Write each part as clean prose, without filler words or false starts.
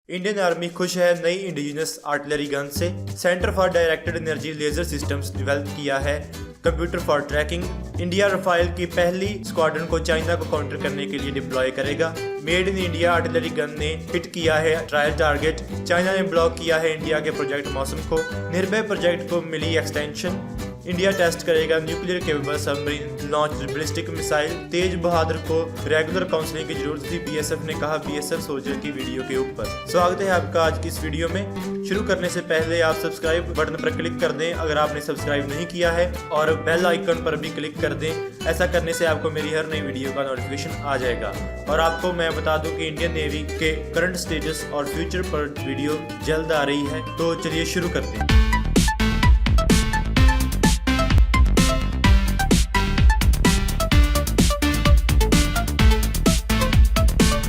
Indian army खुश है नई इंडिजिनस आर्टिलरी गन से। Centre for directed energy laser systems develop किया है computer for tracking. India Rafale की पहली स्क्वाड्रन को चाइना को काउंटर करने के लिए डिप्लॉय करेगा। Made in India artillery gun ने हिट किया है ट्रायल टारगेट। चाइना ने ब्लॉक किया है इंडिया के प्रोजेक्ट मौसम को। निर्भय प्रोजेक्ट को मिली एक्सटेंशन। इंडिया टेस्ट करेगा nuclear capable submarine launch ballistic missile. Tej Bahadur को रेगुलर काउंसलिंग की जरूरत थी, बीएसएफ ने कहा बीएसएफ सोल्जर की वीडियो के ऊपर। स्वागत है आपका आज की इस वीडियो में। शुरू करने से पहले आप सब्सक्राइब बटन पर क्लिक कर दें अगर आपने सब्सक्राइब नहीं किया है, और बेल आइकन पर भी क्लिक कर दें। ऐसा करने से आपको मेरी हर नई वीडियो का नोटिफिकेशन आ जाएगा। और आपको मैं बता दूं कि इंडियन नेवी के करंट स्टेटस और फ्यूचर पर वीडियो जल्द आ रही है। तो चलिए शुरू करते हैं।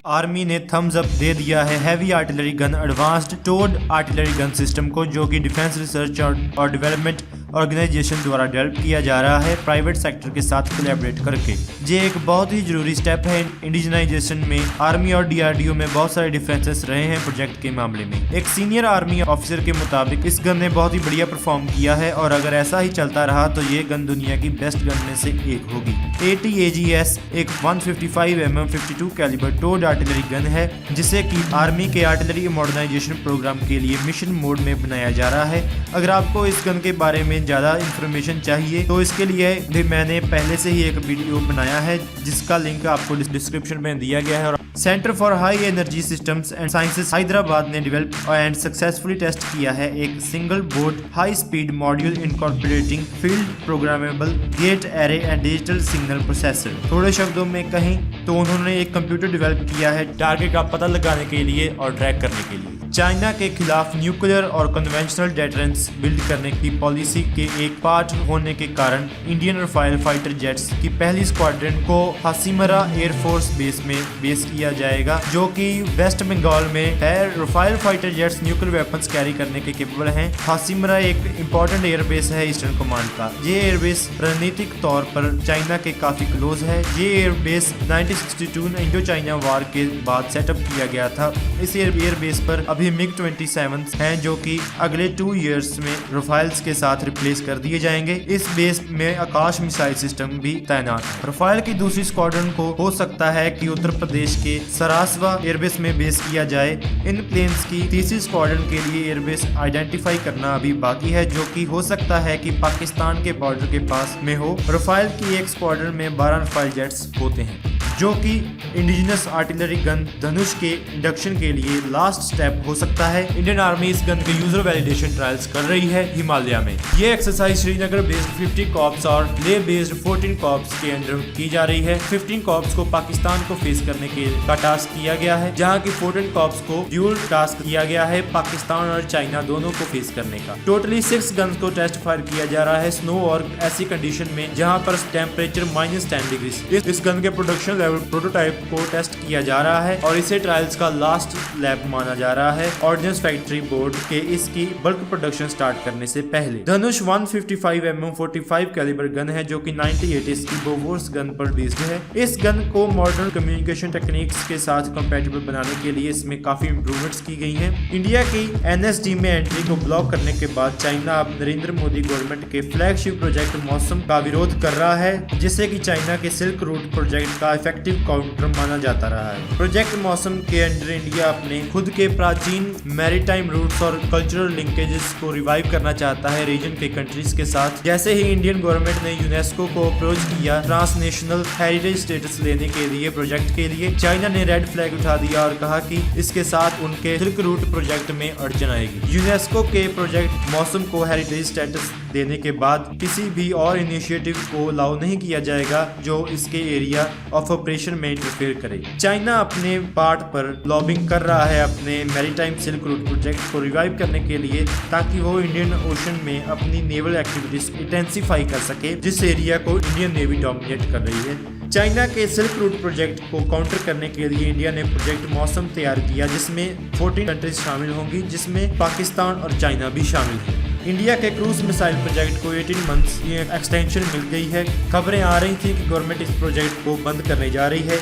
आर्मी ने थम्स अप दे दिया है heavy artillery gun advanced towed artillery gun system को, जो कि डिफेंस रिसर्च और डेवलपमेंट ऑर्गेनाइजेशन द्वारा डेवलप किया जा रहा है प्राइवेट सेक्टर के साथ कोलैबोरेट करके। ये एक बहुत ही जरूरी स्टेप है इंडिजिनाइजेशन में। आर्मी और डीआरडीओ में बहुत सारे डिफरेंसेस रहे हैं प्रोजेक्ट के मामले में। एक सीनियर आर्मी ऑफिसर के मुताबिक इस गन ने बहुत ही बढ़िया परफॉर्म किया है, और अगर ऐसा ही चलता रहा तो ये गन दुनिया की बेस्ट गन में से एक होगी। ATAGS एक 155mm 52 calibre toad artillery gun है, जिसे कि आर्मी के आर्टिलरी मॉडर्नाइजेशन प्रोग्राम के लिए मिशन मोड में बनाया जा रहा है। अगर आपको इस गन के बारे में ज्यादा इंफॉर्मेशन चाहिए तो इसके लिए भी मैंने पहले से ही एक वीडियो बनाया है, जिसका लिंक आपको डिस्क्रिप्शन में दिया गया है। और centre for high energy systems and sciences Hyderabad ने डेवलप एंड सक्सेसफुली टेस्ट किया है एक single board high speed module incorporating field programmable gate array and digital signal processor. थोड़े शब्दों में कहें तो उन्होंने एक कंप्यूटर डेवलप किया है टारगेट का पता लगाने के लिए और ट्रैक करने के लिए। चाइना के खिलाफ न्यूक्लियर और कन्वेंशनल डेटरेंस बिल्ड करने की पॉलिसी के एक पार्ट होने के कारण इंडियन राफेल फाइटर जेट्स की पहली स्क्वाड्रन को हासिमरा एयरफोर्स बेस में बेस किया जाएगा, जो कि वेस्ट बंगाल में है। Rafale fighter jets nuclear weapons carry करने के केपेबल हैं। हासिमरा एक इंपॉर्टेंट एयरबेस है ईस्टर्न कमांड का। ये एयरबेस रणनीतिक तौर पर चाइना के काफी क्लोज है। ये एयरबेस 1962 इंडो चाइना वार के बाद सेटअप किया गया था। इस एयरबेस पर अभी MiG-27 हैं, जो कि अगले 2 इयर्स में राफेल्स के साथ रिप्लेस कर दिए जाएंगे। इस बेस में आकाश मिसाइल सिस्टम भी तैनात है। राफेल की दूसरी स्क्वाड्रन को हो सकता है कि उत्तर प्रदेश के सरासवा एयरबेस में बेस किया जाए। इन प्लेन्स की तीसरी स्क्वाड्रन के लिए एयरबेस आइडेंटिफाई करना अभी बाकी है, जो कि हो सकता है कि पाकिस्तान के बॉर्डर के पास में हो। राफेल की एक स्क्वाड्रन में 12 राफेल जेट्स होते हैं, जो कि इंडिजिनस आर्टिलरी गन धनुष के इंडक्शन के लिए लास्ट स्टेप हो सकता है। इंडियन आर्मी इस गन के यूजर वैलिडेशन ट्रायल्स कर रही है हिमालय में। ये एक्सरसाइज श्रीनगर बेस्ड 50 कॉर्प्स और लेह बेस्ड 14 कॉर्प्स के अंडर की जा रही है। 15 कॉर्प्स को पाकिस्तान को फेस करने का टास्क किया गया है, जहाँ की 14 कॉर्प्स को ड्यूल टास्क किया गया है पाकिस्तान और चाइना दोनों को फेस करने का। टोटली 6 गन्स को टेस्ट फायर किया जा रहा है स्नो और ऐसी कंडीशन में जहाँ पर टेम्परेचर -10 डिग्री। इस गन के प्रोडक्शन प्रोटोटाइप को टेस्ट किया जा रहा है और इसे ट्रायल्स का लास्ट लैब माना जा रहा है ऑर्डिनेंस फैक्ट्री बोर्ड के इसकी बल्क प्रोडक्शन स्टार्ट करने से पहले। धनुष 155mm 45 कैलिबर गन है, जो कि 98 इसकी बोफोर्स गन पर बेस्ड है। इस गन को मॉडर्न कम्युनिकेशन टेक्निक्स के साथ कंपैटिबल बनाने के लिए इसमें काफी इंप्रूवमेंट्स की गई हैं। इंडिया की NSD में एंट्री को ब्लॉक करने के बाद चाइना अब नरेंद्र मोदी गवर्नमेंट के फ्लैगशिप प्रोजेक्ट मौसम का विरोध कर रहा है, जिसे कि चाइना के सिल्क रूट प्रोजेक्ट का इफेक्टिव काउंटर माना जाता रहा है। प्रोजेक्ट मौसम के अंडर इंडिया अपने खुद के प्राचीन मैरीटाइम रूट्स और कल्चरल लिंकेजेस को रिवाइव करना चाहता है रीजन के कंट्रीज के साथ। जैसे ही इंडियन गवर्नमेंट ने यूनेस्को को अप्रोच किया ट्रांसनेशनल हेरिटेज स्टेटस लेने के लिए प्रोजेक्ट के लिए, चाइना ने रेड फ्लैग उठा दिया और कहा कि इसके साथ उनके सिल्क रूट प्रोजेक्ट में अड़चन आएगी। यूनेस्को के प्रोजेक्ट मौसम को हेरिटेज स्टेटस देने के बाद किसी भी और इनिशिएटिव को अलाउ नहीं किया जाएगा जो इसके एरिया ऑफ ऑपरेशन में इंटरफेयर करे। चाइना अपने पार्ट पर लॉबिंग कर रहा है अपने मैरीटाइम सिल्क रूट प्रोजेक्ट को रिवाइव करने के लिए, ताकि वो इंडियन ओशन में अपनी नेवल एक्टिविटीज इंटेंसिफाई कर सके, जिस एरिया को इंडियन नेवी डोमिनेट कर रही है। चाइना के सिल्क रूट प्रोजेक्ट को काउंटर करने के लिए इंडिया ने प्रोजेक्ट मौसम तैयार किया, जिसमें 14 कंट्रीज शामिल होंगी, जिसमें पाकिस्तान और चाइना भी शामिल है। इंडिया के क्रूज मिसाइल प्रोजेक्ट को 18 मंथ्स की एक्सटेंशन मिल गई है। खबरें आ रही थी कि गवर्नमेंट इस प्रोजेक्ट को बंद करने जा रही है।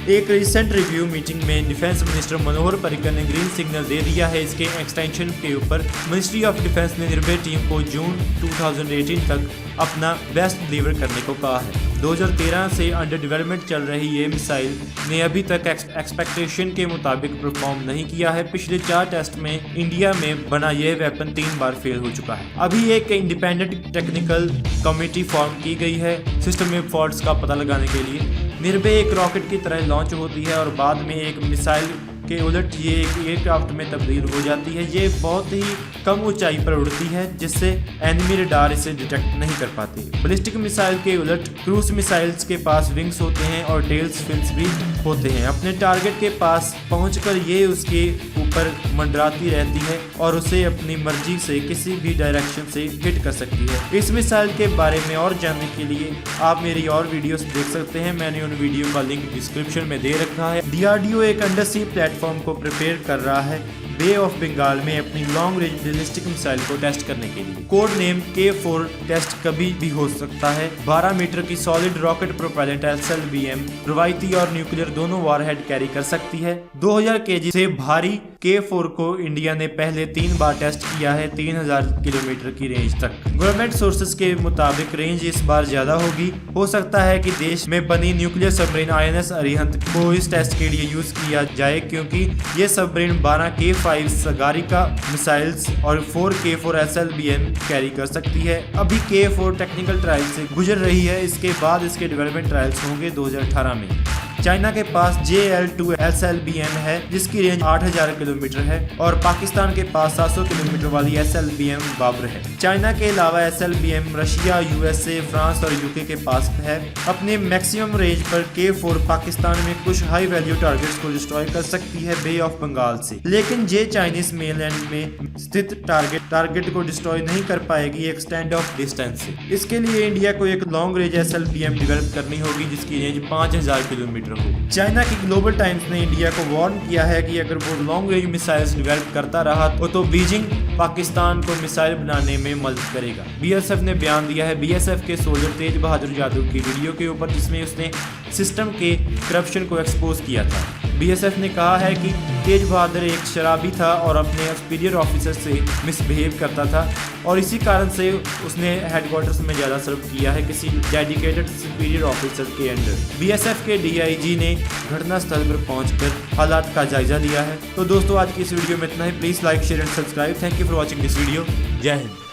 एक रिसेंट रिव्यू मीटिंग में डिफेंस मिनिस्टर मनोहर पर्रिकर ने ग्रीन सिग्नल दे दिया है। इसके एक्सटेंशन के ऊपर मिनिस्ट्री ऑफ डिफेंस ने निर्भय टीम को जून 2018 तक अपना बेस्ट डिलीवर करने को कहा है। 2013 से अंडर डेवलपमेंट चल रही ये मिसाइल ने अभी तक एक्सपेक्टेशन के मुताबिक परफॉर्म नहीं किया है। पिछले 4 टेस्ट में इंडिया में बना यह वेपन 3 बार फेल हो चुका है। अभी एक इंडिपेंडेंट टेक्निकल कमेटी फॉर्म की गई है सिस्टम में फॉल्ट्स का पता लगाने के लिए। निर्भय एक रॉकेट की तरह लॉन्च होती है और बाद में एक मिसाइल के उलट ये एक एयरक्राफ्ट में तब्दील हो जाती है। ये बहुत ही कम ऊंचाई पर उड़ती है जिससे एनिमी रडार इसे डिटेक्ट नहीं कर पाते। बैलिस्टिक मिसाइल के उलट क्रूज मिसाइल्स के पास विंग्स होते हैं और टेल्स फिन्स भी होते हैं। अपने टारगेट के पास पहुंचकर ये उसके ऊपर मंडराती रहती है और उसे अपनी मर्जी से किसी भी डायरेक्शन से हिट कर सकती है। इस मिसाइल के बारे में और जानने के लिए आप मेरी और वीडियोस देख सकते हैं। मैंने उन वीडियो का लिंक डिस्क्रिप्शन में दे रखा है। DRDO एक अंडर सी प्लेटफॉर्म को प्रिपेयर कर रहा है बे ऑफ बंगाल में अपनी लॉन्ग रेंज बैलिस्टिक मिसाइल को टेस्ट करने के लिए। कोड नेम K4 टेस्ट कभी भी हो सकता है। 12 मीटर की सॉलिड रॉकेट प्रोपेलेंट SLBM रवायती और न्यूक्लियर दोनों वॉरहेड कैरी कर सकती है। 2000 kg से भारी K4 को इंडिया ने पहले 3 बार टेस्ट किया है 3000 किलोमीटर की रेंज तक। गवर्नमेंट सोर्सेज के मुताबिक रेंज इस बार ज्यादा होगी। हो सकता है कि देश में बनी न्यूक्लियर सबमरीन INS अरिहंत को इस टेस्ट के लिए यूज किया जाए क्योंकि ये सबमरीन 12 K5 सगारिका मिसाइल्स और 4 K4 SLBM कैरी कर सकती है। अभी K4 टेक्निकल ट्रायल से गुजर रही है। इसके बाद इसके डेवलपमेंट ट्रायल्स होंगे 2018 में। चाइना के पास JL2 SLBM है जिसकी रेंज 8000 किलोमीटर है और पाकिस्तान के पास 700 किलोमीटर वाली SLBM बाबर है। चाइना के अलावा SLBM रशिया, USA, फ्रांस और UK के पास है। अपने मैक्सिमम रेंज पर K4 पाकिस्तान में कुछ हाई वैल्यू टारगेट्स को डिस्ट्रॉय कर सकती है बे ऑफ बंगाल से, लेकिन ये चाइनीज मेनलैंड में स्थित टारगेट को डिस्ट्रॉय नहीं कर पाएगी एक स्टैंड ऑफ डिस्टेंस से। इसके लिए इंडिया को एक लॉन्ग रेंज SLBM डेवलप करनी होगी जिसकी रेंज 5000 किलोमीटर। चाइना की ग्लोबल टाइम्स ने इंडिया को वार्न किया है कि अगर वो लॉन्ग रेंज मिसाइल्स डेवलप करता रहा तो बीजिंग पाकिस्तान को मिसाइल बनाने में मदद करेगा। BSF ने बयान दिया है BSF के सोल्जर तेज बहादुर यादव की वीडियो के ऊपर जिसमें उसने सिस्टम के करप्शन को एक्सपोज किया था। BSF ने कहा है कि तेज बहादुर एक शराबी था और अपने सुपीरियर ऑफिसर से मिसबिहेव करता था और इसी कारण से उसने हेडक्वार्टर्स में ज़्यादा सर्व किया है किसी डेडिकेटेड सुपीरियर ऑफिसर के अंडर। BSF के DIG ने घटनास्थल पर पहुंचकर हालात का जायजा लिया है। तो दोस्तों आज की इस वीडियो में इतना ही। Please like, share and subscribe. Thank you for watching this video. जय हिंद।